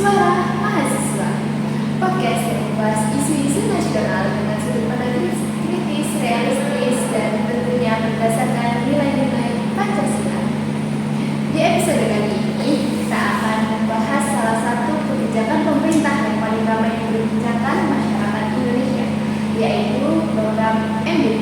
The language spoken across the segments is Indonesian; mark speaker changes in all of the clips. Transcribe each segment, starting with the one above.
Speaker 1: Suara Mahasiswa, podcast yang membahas isu-isu nasional dengan sudut pandang kritis, realistis, dan tentunya berdasarkan nilai-nilai Pancasila. Di episode kali ini, kita akan membahas salah satu kebijakan pemerintah yang paling ramai diperbincangkan masyarakat Indonesia, yaitu program MBP.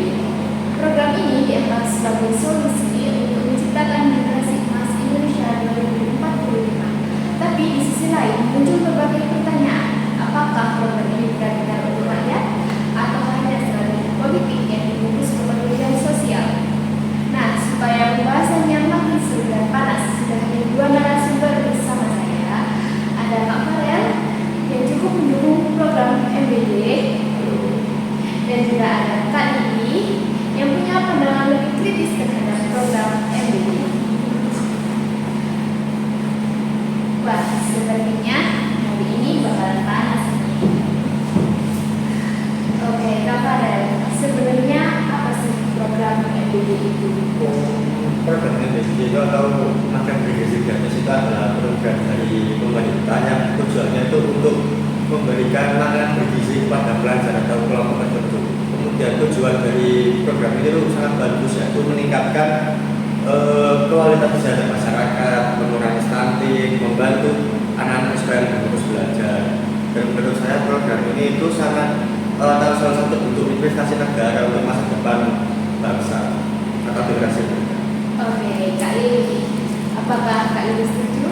Speaker 1: Program ini dianggap sebagai solusi untuk menciptakan generasi emas Indonesia 2045. Tapi di sisi lain muncul berbagai pertanyaan, apakah program ini benar-benar untuk rakyat atau hanya strategi politik yang dibungkus kepentingan sosial? Nah, supaya pembahasannya makin seru dan panas, sudah hadir dua narasumber bersama saya. Ada Kak Farel yang cukup mendukung program MBD, dan juga ada Kak Lili yang punya pandangan lebih kritis terhadap program MBD. Wah, sepertinya hari ini bakalan panas nih. Oke, Kak Farel, sebenarnya apa sih program MBD itu?
Speaker 2: Program MBD itu atau macam bergizi gratis itu adalah program dari pemerintah yang tujuannya itu untuk memberikan makanan bergizi kepada pelajar atau kelompok tertentu. Kemudian tujuan dari program ini itu sangat bagus, yaitu meningkatkan kualitas kesehatan masyarakat, mengurangi stunting, membantu anak-anak supaya lebih fokus belajar. Dan menurut saya program ini itu sangat salah satu bentuk investasi negara untuk masa depan bangsa atau generasi muda.
Speaker 1: Oke, Kak Lili, apakah Kak Lili setuju?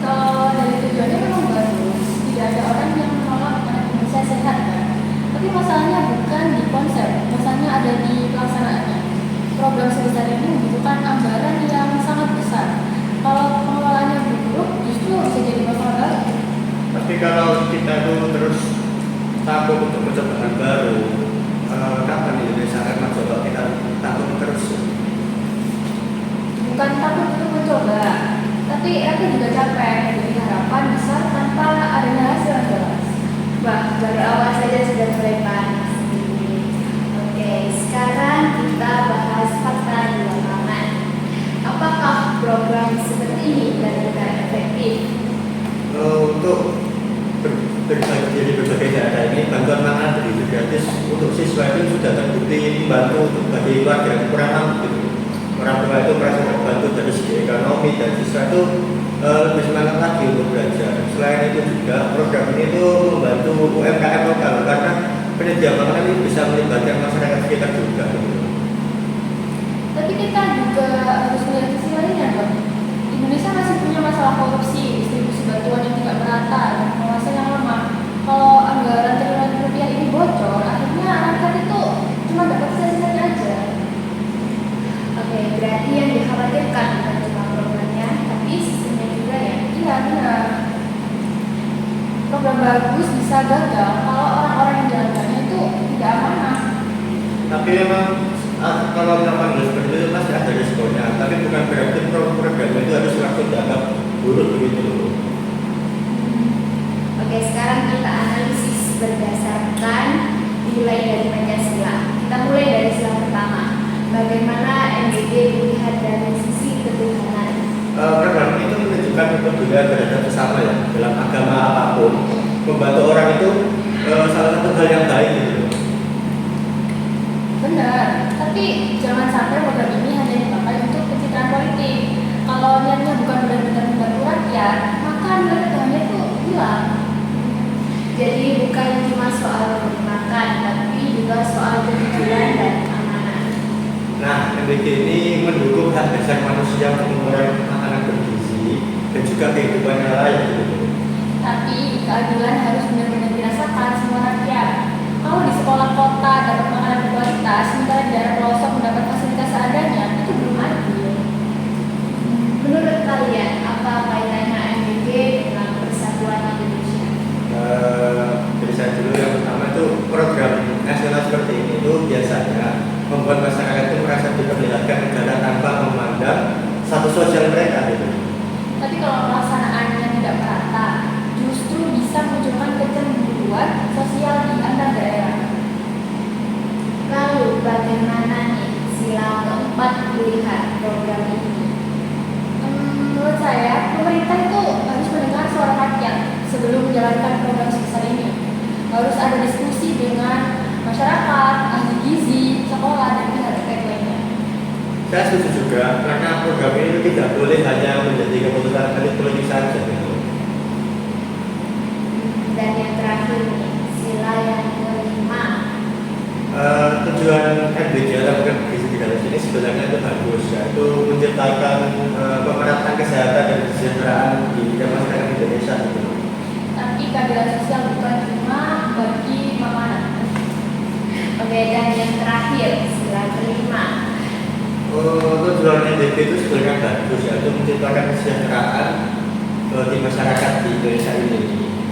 Speaker 3: Kalau dari tujuannya memang bagus, tidak ada orang yang menolak anak Indonesia sehat kan. Tapi masalahnya bukan di konsep, masalahnya ada di pelaksanaannya. Program sebesar ini membutuhkan anggaran yang sangat besar. Kalau pengelolaannya buruk, justru bisa jadi masalah baru.
Speaker 2: Tapi kalau kita itu terus takut untuk mencoba hal baru, kapan Indonesia akan mencoba? Kita takut terus.
Speaker 3: Bukan takut untuk mencoba, tapi aku juga capek jadi harapan besar tanpa adanya hasil yang jelas.
Speaker 1: Wah, baru awal saja sudah mulai panas. Oke, sekarang kita bahas fakta di lapangan. Apakah program seperti ini benar-benar efektif?
Speaker 2: Untuk berbagai daerah ini, bantuan makanan bergizi gratis untuk siswa itu sudah terbukti membantu untuk bagi keluarga yang kurang mampu. Orang tua itu merasa terbantu dari segi ekonomi dan siswa itu lebih semangat lagi untuk belajar. Selain itu juga program ini itu membantu UMKM lokal karena penyedia makanan ini bisa melibatkan masyarakat sekitar juga.
Speaker 3: Tapi kita juga harus melihat sisi lainnya dong. Indonesia masih punya masalah korupsi, distribusi bantuan yang tidak merata, dan pengawasan yang lemah. Kalau anggaran triliunan rupiah ini bocor, akhirnya rakyat itu cuma dapat sisa-sisanya aja.
Speaker 1: Oke, berarti yang dikhawatirkan bukan cuma programnya, tapi sistemnya juga ya.
Speaker 3: Iya benar. Program bagus bisa gagal kalau orang-orang yang menjalankannya itu tidak amanah.
Speaker 2: Tapi memang kalau melakukan hal seperti itu masih ada risikonya. Tapi bukan berarti program itu harus langsung dianggap buruk begitu.
Speaker 1: Oke, sekarang kita analisis berdasarkan nilai dari Pancasila. Kita mulai dari sila pertama. Bagaimana MBD dilihat dari sisi ketuhanan?
Speaker 2: Program itu menunjukkan kepedulian terhadap sesama ya, dalam agama apapun. Membantu orang itu salah satu hal yang baik gitu.
Speaker 3: Benar, tapi jangan sampai program ini hanya dipakai untuk pencitraan politik. Kalau niatnya bukan benar-benar membantu rakyat, maka nilai ketuhanannya itu hilang.
Speaker 1: Jadi bukan cuma soal makan, tapi juga soal kejujuran dan amanah.
Speaker 2: Nah, MBD ini mendukung hak dasar manusia untuk mengurangi makanan bergizi dan juga kehidupan yang lain gitu.
Speaker 3: Tapi keadilan harus benar-benar dirasakan semua rakyat. Kalau di sekolah kota dapat makanan berkualitas, sementara di daerah pelosok mendapat fasilitas seadanya, itu belum adil.
Speaker 1: Menurut kalian, apa kaitannya MBD dengan persatuan Indonesia?
Speaker 2: Dari saya dulu yang pertama itu program nasional seperti ini itu biasanya membuat masyarakat itu merasa diperlihatkan negara tanpa memandang status sosial mereka gitu.
Speaker 3: Tapi kalau pelaksanaannya tidak merata, harus ada diskusi dengan masyarakat, ahli gizi, sekolah, dan pihak terkait lainnya.
Speaker 2: Saya setuju juga karena program ini tidak boleh hanya menjadi keputusan elit politik saja gitu.
Speaker 1: Dan yang terakhir nih, sila yang kelima.
Speaker 2: Tujuan MBG atau program gizi gratis ini sebenarnya itu bagus, yaitu menciptakan pemerataan kesehatan dan kesejahteraan di masyarakat Indonesia gitu.
Speaker 3: Tapi keadilan sosial bukan cuma bagi makanan.
Speaker 1: Oke, dan yang terakhir, sila kelima.
Speaker 2: Tujuan MBG itu sebenarnya bagus, yaitu menciptakan kesejahteraan di masyarakat di Indonesia ini.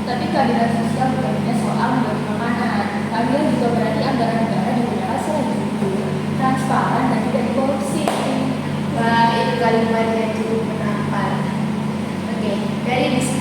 Speaker 3: Tapi keadilan sosial bukan hanya soal membagi makanan. Keadilan juga berarti anggaran negara digunakan secara jujur, transparan, dan tidak dikorupsi.
Speaker 1: Wah, itu kalimat yang cukup menampar. Oke, dari diskusi